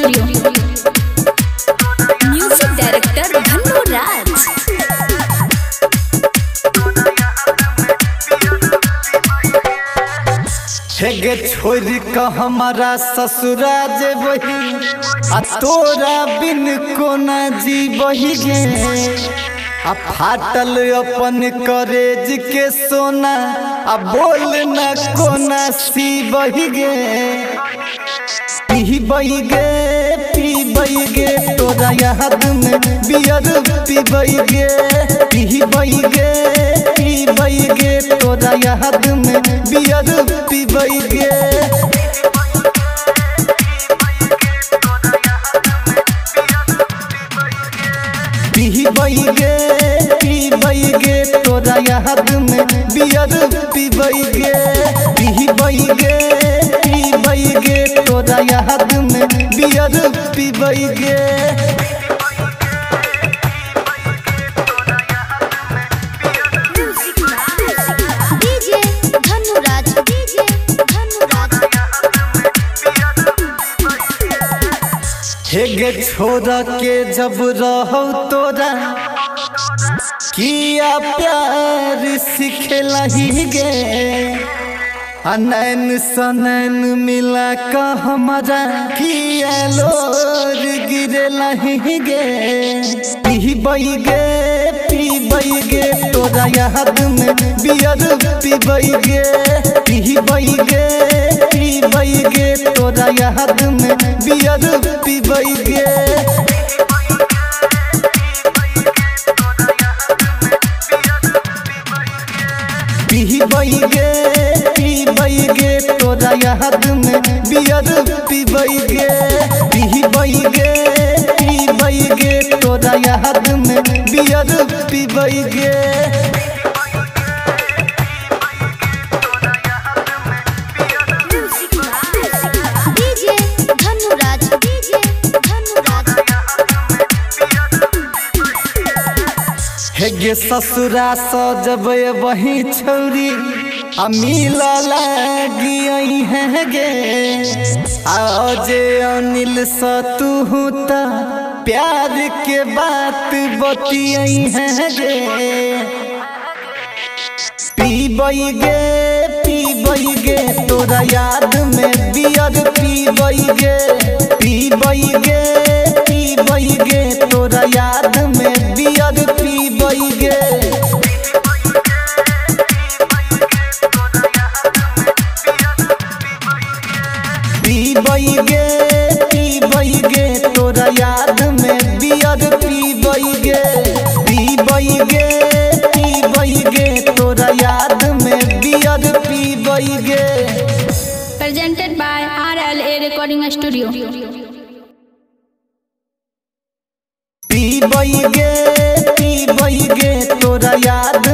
Studio. Music director Dhanno राज। हेगे छोरी का हमारा ससुराज वही आ तोरा बिन कोना जी बही गे आ फाटल अपन करेज के सोना आ बोल न कोना सी बही गे पी बही गे तोरा याद में बियर पी बही गे तोरा याद में बियर पी बही गे तोरा याद में बियर पीबई गे तोरा याद में बियर पीबई गे डीजे धन्नो राज। हेगे छोरा के जब रहो तोरा किया प्यार सिखला ही गे नैन सनैन मिला का हमारा किया लोर गिरला ही गे पीबई गे तोरा याद में बियर पीबई गे तोरा याद में बियर पीबई गे पीबई गे तोरा याद में बियर पीबई गे तोरा याद में बियर पीबई गे डीजे धन्नो राज। हेगे ससुरा सजब वही छौरी आ मिला लगी है गे आजे अनिल सतु त प्यार के बात बतियई है गे पीबई गे तोरा याद में बियर पीबई गे तोरा याद में बियर पीबई गे तोरा याद में बियर पीबई गे तोरा याद में बियर पीबई गे। Presented by RLA recording studio. पीबई गे तोरा याद